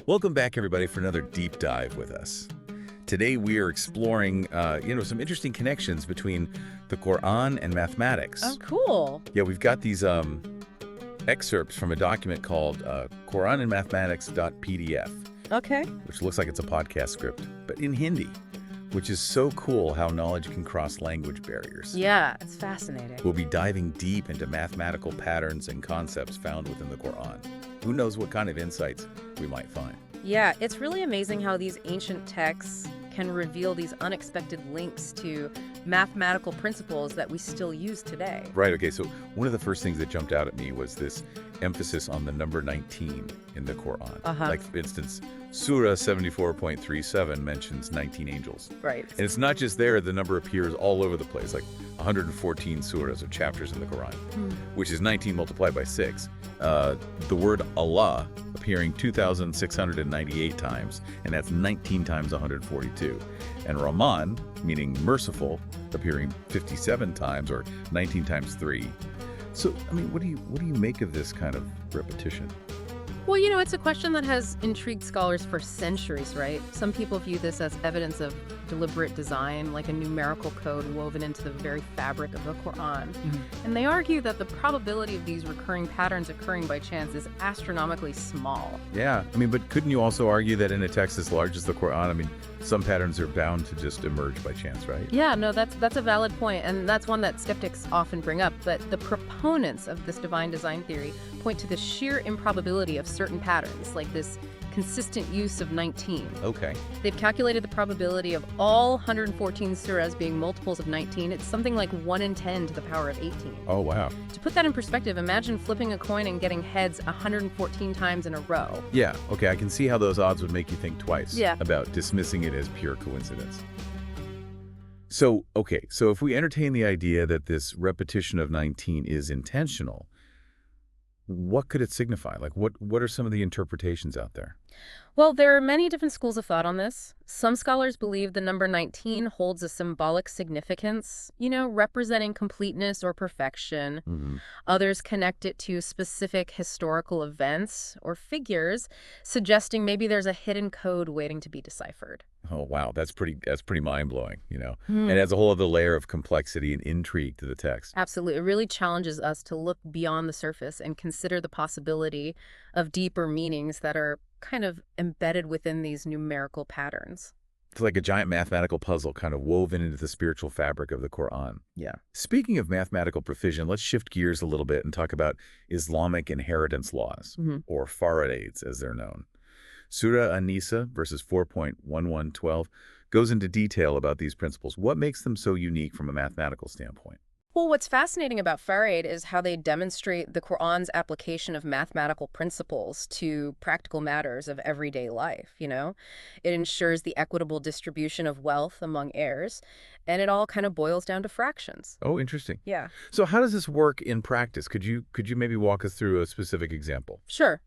Welcome back, everybody, for another deep dive with us. Today we are exploring, some interesting connections between the Quran and mathematics. Oh, cool. Yeah, we've got these excerpts from a document called QuranandMathematics.pdf, Okay. which looks like it's a podcast script, but in Hindi, which is so cool how knowledge can cross language barriers. Yeah, it's fascinating. We'll be diving deep into mathematical patterns and concepts found within the Quran. Who knows what kind of insights we might find. Yeah, it's really amazing how these ancient texts can reveal these unexpected links to mathematical principles that we still use today. Right, okay, so one of the first things that jumped out at me was this emphasis on the number 19 in the Quran. Like, for instance, Surah 74.37 mentions 19 angels. Right. And it's not just there, the number appears all over the place, like 114 surahs or chapters in the Quran, which is 19 multiplied by 6. The word Allah appearing 2,698 times, and that's 19 times 142. And Rahman, meaning merciful, appearing 57 times, or 19 times 3. So, I mean, what do you make of this kind of repetition? Well, you know, it's a question that has intrigued scholars for centuries, right? Some people view this as evidence of deliberate design, like a numerical code woven into the very fabric of the Quran. And they argue that the probability of these recurring patterns occurring by chance is astronomically small. Yeah, I mean, but couldn't you also argue that in a text as large as the Quran, I mean, some patterns are bound to just emerge by chance, right? Yeah, no, that's a valid point, and that's one that skeptics often bring up. But the proponents of this divine design theory point to the sheer improbability of certain patterns, like this consistent use of 19. Okay. They've calculated the probability of all 114 surahs being multiples of 19. It's something like 1 in 10 to the power of 18. Oh, wow. To put that in perspective, imagine flipping a coin and getting heads 114 times in a row. Yeah, okay, I can see how those odds would make you think twice Yeah. about dismissing it as pure coincidence. So, okay, so if we entertain the idea that this repetition of 19 is intentional, what could it signify? Like, what are some of the interpretations out there? Well, there are many different schools of thought on this. Some scholars believe the number 19 holds a symbolic significance, representing completeness or perfection. Others connect it to specific historical events or figures, suggesting maybe there's a hidden code waiting to be deciphered. Oh, wow, that's pretty mind-blowing, And adds a whole other layer of complexity and intrigue to the text. Absolutely. It really challenges us to look beyond the surface and consider the possibility of deeper meanings that are kind of embedded within these numerical patterns. It's like a giant mathematical puzzle kind of woven into the spiritual fabric of the Quran. Yeah. Speaking of mathematical precision, let's shift gears a little bit and talk about Islamic inheritance laws, or Faradays as they're known. Surah An-Nisa, verses 4.1112, goes into detail about these principles. What makes them so unique from a mathematical standpoint? Well, what's fascinating about Farad is how they demonstrate the Quran's application of mathematical principles to practical matters of everyday life, It ensures the equitable distribution of wealth among heirs, and it all kind of boils down to fractions. Oh, interesting. Yeah. So how does this work in practice? Could you maybe walk us through a specific example? Sure.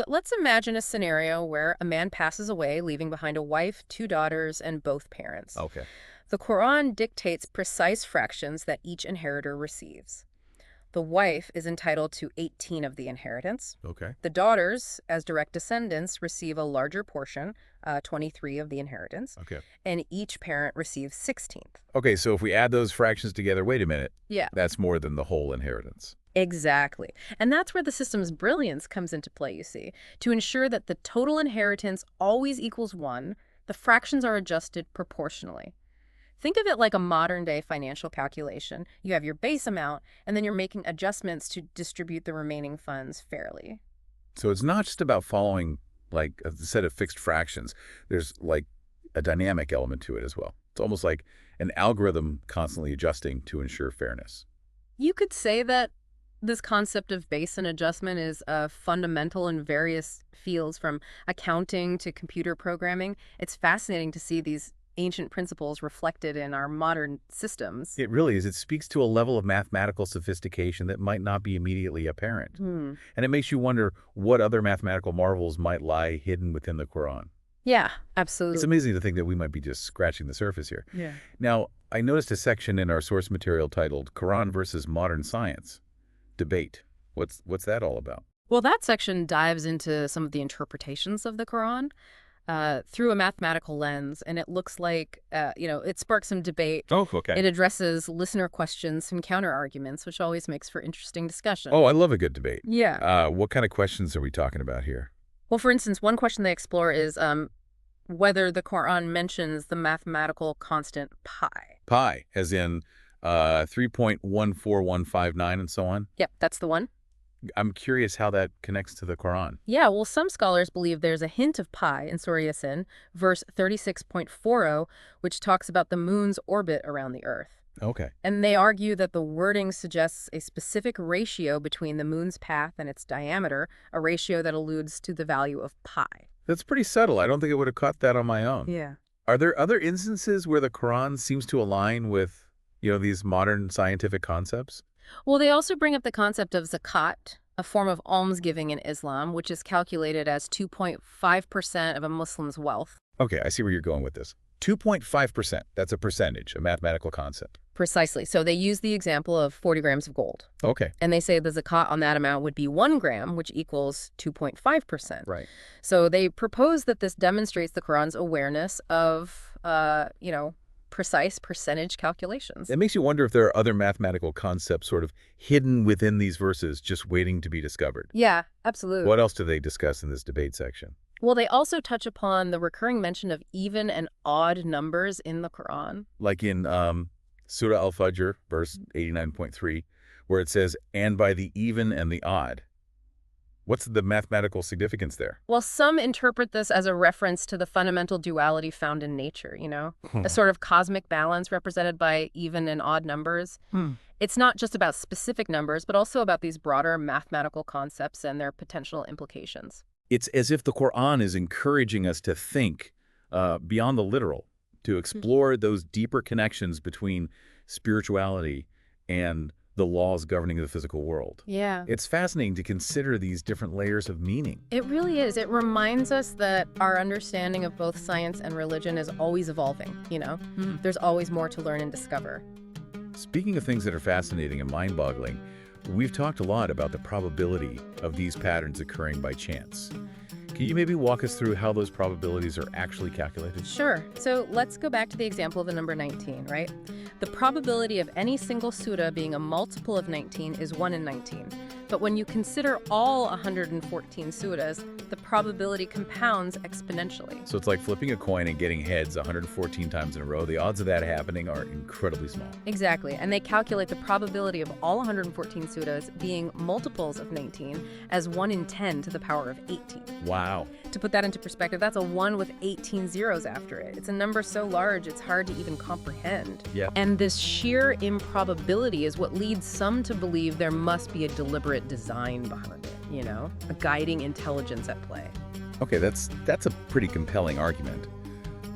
Let's imagine a scenario where a man passes away, leaving behind a wife, 2 daughters, and both parents. Okay. The Quran dictates precise fractions that each inheritor receives. The wife is entitled to 18 of the inheritance. Okay. The daughters, as direct descendants, receive a larger portion, 23 of the inheritance. Okay. And each parent receives 16th. Okay, so if we add those fractions together, wait a minute. Yeah. That's more than the whole inheritance. Exactly. And that's where the system's brilliance comes into play, you see. To ensure that the total inheritance always equals 1, the fractions are adjusted proportionally. Think of it like a modern-day financial calculation. You have your base amount, and then you're making adjustments to distribute the remaining funds fairly. So it's not just about following, like, a set of fixed fractions. There's, like, a dynamic element to it as well. It's almost like an algorithm constantly adjusting to ensure fairness. You could say that this concept of base and adjustment is fundamental in various fields, from accounting to computer programming. It's fascinating to see these ancient principles reflected in our modern systems. It really is. It speaks to a level of mathematical sophistication that might not be immediately apparent. And it makes you wonder what other mathematical marvels might lie hidden within the Quran. Yeah, absolutely. It's amazing to think that we might be just scratching the surface here. Yeah. Now, I noticed a section in our source material titled Quran versus Modern Science. Debate. What's that all about? Well, that section dives into some of the interpretations of the Quran through a mathematical lens, and it looks like, it sparks some debate. Oh, okay. It addresses listener questions and counter-arguments, which always makes for interesting discussion. Oh, I love a good debate. Yeah. What kind of questions are we talking about here? Well, for instance, one question they explore is whether the Quran mentions the mathematical constant pi. Pi, as in 3.14159 and so on? Yep, that's the one. I'm curious how that connects to the Quran. Yeah, well, some scholars believe there's a hint of pi in Surah Yasin, verse 36.40, which talks about the moon's orbit around the Earth. Okay. And they argue that the wording suggests a specific ratio between the moon's path and its diameter, a ratio that alludes to the value of pi. That's pretty subtle. I don't think I would have caught that on my own. Yeah. Are there other instances where the Quran seems to align with, these modern scientific concepts? Well, they also bring up the concept of zakat, a form of almsgiving in Islam, which is calculated as 2.5% of a Muslim's wealth. Okay, I see where you're going with this. 2.5%, that's a percentage, a mathematical concept. Precisely. So they use the example of 40 grams of gold. Okay. And they say the zakat on that amount would be 1 gram, which equals 2.5%. Right. So they propose that this demonstrates the Quran's awareness of, precise percentage calculations. It makes you wonder if there are other mathematical concepts sort of hidden within these verses just waiting to be discovered. Yeah, absolutely. What else do they discuss in this debate section? Well, they also touch upon the recurring mention of even and odd numbers in the Quran. Like in Surah Al-Fajr, verse 89.3, where it says, and by the even and the odd. What's the mathematical significance there? Well, some interpret this as a reference to the fundamental duality found in nature, a sort of cosmic balance represented by even and odd numbers. It's not just about specific numbers, but also about these broader mathematical concepts and their potential implications. It's as if the Quran is encouraging us to think beyond the literal, to explore those deeper connections between spirituality and the laws governing the physical world. Yeah. It's fascinating to consider these different layers of meaning. It really is. It reminds us that our understanding of both science and religion is always evolving, There's always more to learn and discover. Speaking of things that are fascinating and mind-boggling, we've talked a lot about the probability of these patterns occurring by chance. Can you maybe walk us through how those probabilities are actually calculated? Sure. So let's go back to the example of the number 19, right? The probability of any single surah being a multiple of 19 is 1 in 19. But when you consider all 114 surahs, the probability compounds exponentially. So it's like flipping a coin and getting heads 114 times in a row. The odds of that happening are incredibly small. Exactly. And they calculate the probability of all 114 surahs being multiples of 19 as 1 in 10 to the power of 18. Wow. To put that into perspective, that's a 1 with 18 zeros after it. It's a number so large, it's hard to even comprehend. Yeah. And this sheer improbability is what leads some to believe there must be a deliberate design behind it, a guiding intelligence at play. Okay, that's a pretty compelling argument.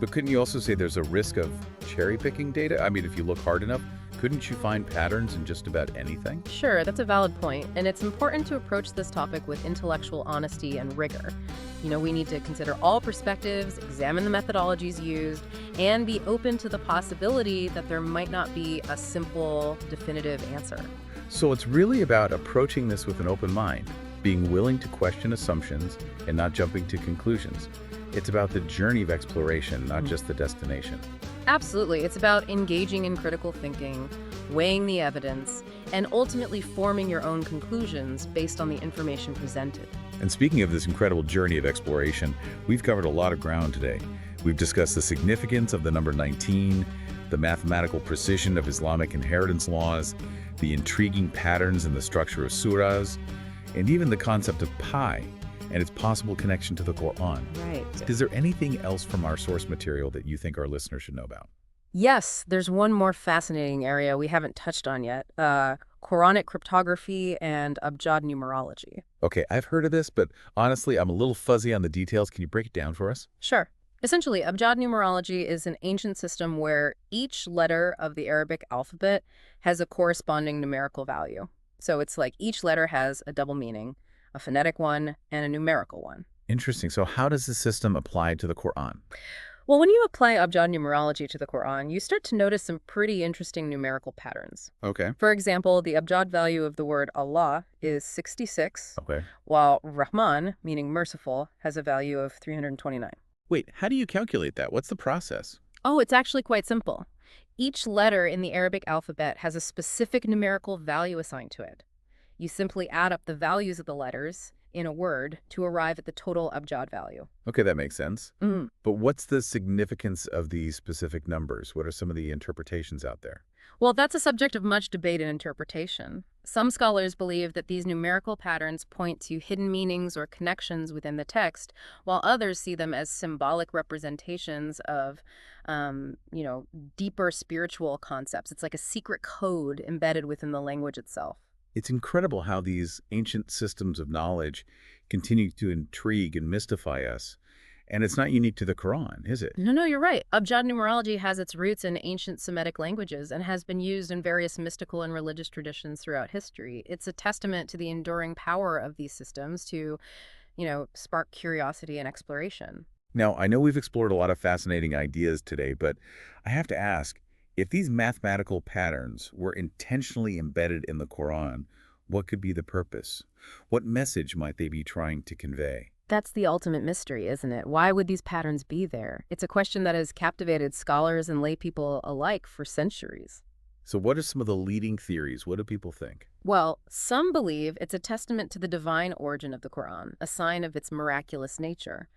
But couldn't you also say there's a risk of cherry-picking data? I mean, if you look hard enough, couldn't you find patterns in just about anything? Sure, that's a valid point, and it's important to approach this topic with intellectual honesty and rigor. We need to consider all perspectives, examine the methodologies used, and be open to the possibility that there might not be a simple, definitive answer. So it's really about approaching this with an open mind, being willing to question assumptions and not jumping to conclusions. It's about the journey of exploration, not just the destination. Absolutely. It's about engaging in critical thinking, weighing the evidence, and ultimately forming your own conclusions based on the information presented. And speaking of this incredible journey of exploration, we've covered a lot of ground today. We've discussed the significance of the number 19, the mathematical precision of Islamic inheritance laws, the intriguing patterns in the structure of surahs, and even the concept of pi and its possible connection to the Quran. Right. Is there anything else from our source material that you think our listeners should know about? Yes, there's one more fascinating area we haven't touched on yet, Quranic cryptography and abjad numerology. Okay, I've heard of this, but honestly, I'm a little fuzzy on the details. Can you break it down for us? Sure. Essentially, abjad numerology is an ancient system where each letter of the Arabic alphabet has a corresponding numerical value. So it's like each letter has a double meaning, a phonetic one and a numerical one. Interesting. So how does the system apply to the Quran? Well, when you apply abjad numerology to the Quran, you start to notice some pretty interesting numerical patterns. Okay. For example, the abjad value of the word Allah is 66, Okay. while Rahman, meaning merciful, has a value of 329. Wait, how do you calculate that? What's the process? Oh, it's actually quite simple. Each letter in the Arabic alphabet has a specific numerical value assigned to it. You simply add up the values of the letters in a word to arrive at the total abjad value. Okay, that makes sense. Mm. But what's the significance of these specific numbers? What are some of the interpretations out there? Well, that's a subject of much debate and interpretation. Some scholars believe that these numerical patterns point to hidden meanings or connections within the text, while others see them as symbolic representations of, deeper spiritual concepts. It's like a secret code embedded within the language itself. It's incredible how these ancient systems of knowledge continue to intrigue and mystify us. And it's not unique to the Quran, is it? No, you're right. Abjad numerology has its roots in ancient Semitic languages and has been used in various mystical and religious traditions throughout history. It's a testament to the enduring power of these systems to, spark curiosity and exploration. Now, I know we've explored a lot of fascinating ideas today, but I have to ask, if these mathematical patterns were intentionally embedded in the Quran, what could be the purpose? What message might they be trying to convey? That's the ultimate mystery, isn't it? Why would these patterns be there? It's a question that has captivated scholars and laypeople alike for centuries. So what are some of the leading theories? What do people think? Well, some believe it's a testament to the divine origin of the Quran, a sign of its miraculous nature.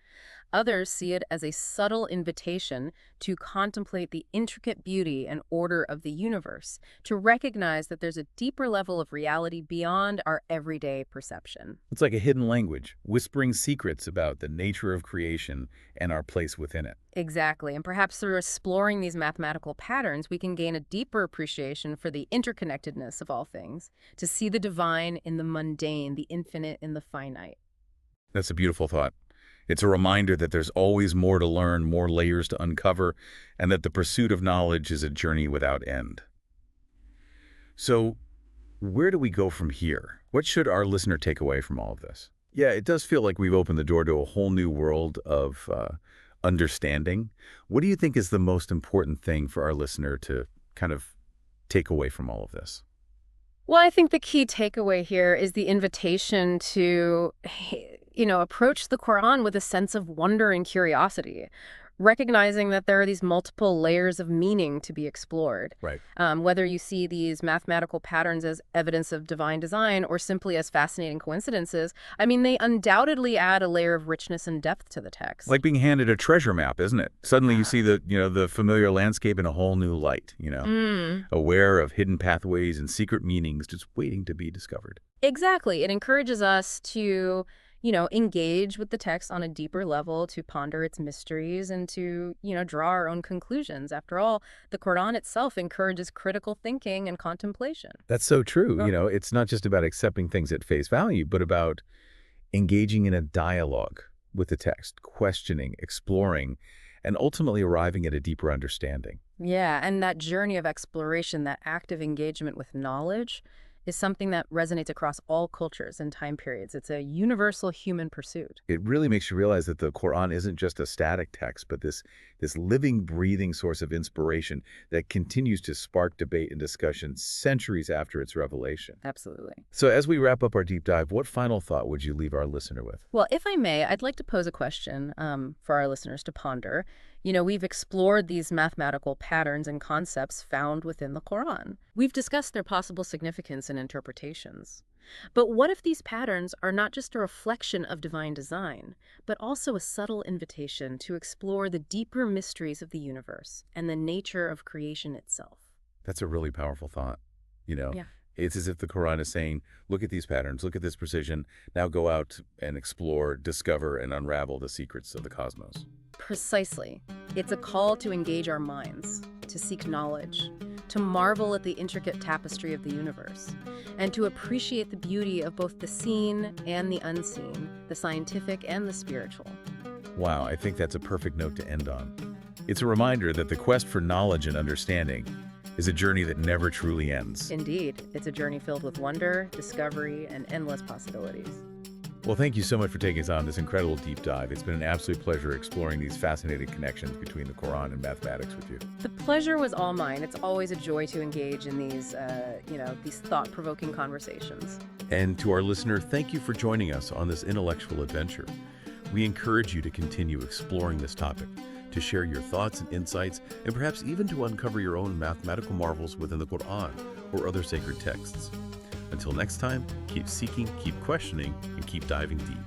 Others see it as a subtle invitation to contemplate the intricate beauty and order of the universe, to recognize that there's a deeper level of reality beyond our everyday perception. It's like a hidden language, whispering secrets about the nature of creation and our place within it. Exactly, and perhaps through exploring these mathematical patterns, we can gain a deeper appreciation for the interconnectedness of all things, to see the divine in the mundane, the infinite in the finite. That's a beautiful thought. It's a reminder that there's always more to learn, more layers to uncover, and that the pursuit of knowledge is a journey without end. So, where do we go from here? What should our listener take away from all of this? Yeah, it does feel like we've opened the door to a whole new world of understanding. What do you think is the most important thing for our listener to kind of take away from all of this? Well, I think the key takeaway here is the invitation to, approach the Quran with a sense of wonder and curiosity, recognizing that there are these multiple layers of meaning to be explored. Right. Whether you see these mathematical patterns as evidence of divine design or simply as fascinating coincidences, they undoubtedly add a layer of richness and depth to the text. Like being handed a treasure map, isn't it? Suddenly you see the familiar landscape in a whole new light, aware of hidden pathways and secret meanings just waiting to be discovered. Exactly. It encourages us to engage with the text on a deeper level, to ponder its mysteries and to, draw our own conclusions. After all, the Quran itself encourages critical thinking and contemplation. That's so true. Oh. It's not just about accepting things at face value, but about engaging in a dialogue with the text, questioning, exploring, and ultimately arriving at a deeper understanding. Yeah, and that journey of exploration, that active engagement with knowledge, is something that resonates across all cultures and time periods. It's a universal human pursuit. It really makes you realize that the Quran isn't just a static text, but this living, breathing source of inspiration that continues to spark debate and discussion centuries after its revelation. Absolutely. So as we wrap up our deep dive, what final thought would you leave our listener with? Well, if I may, I'd like to pose a question for our listeners to ponder. We've explored these mathematical patterns and concepts found within the Quran. We've discussed their possible significance and interpretations. But what if these patterns are not just a reflection of divine design, but also a subtle invitation to explore the deeper mysteries of the universe and the nature of creation itself? That's a really powerful thought. Yeah. It's as if the Quran is saying, look at these patterns, look at this precision, now go out and explore, discover, and unravel the secrets of the cosmos. Precisely. It's a call to engage our minds, to seek knowledge, to marvel at the intricate tapestry of the universe, and to appreciate the beauty of both the seen and the unseen, the scientific and the spiritual. Wow, I think that's a perfect note to end on. It's a reminder that the quest for knowledge and understanding is a journey that never truly ends. Indeed, it's a journey filled with wonder, discovery, and endless possibilities. Well, thank you so much for taking us on this incredible deep dive. It's been an absolute pleasure exploring these fascinating connections between the Quran and mathematics with you. The pleasure was all mine. It's always a joy to engage in these, these thought-provoking conversations. And to our listener, thank you for joining us on this intellectual adventure. We encourage you to continue exploring this topic, to share your thoughts and insights, and perhaps even to uncover your own mathematical marvels within the Quran or other sacred texts. Until next time, keep seeking, keep questioning, and keep diving deep.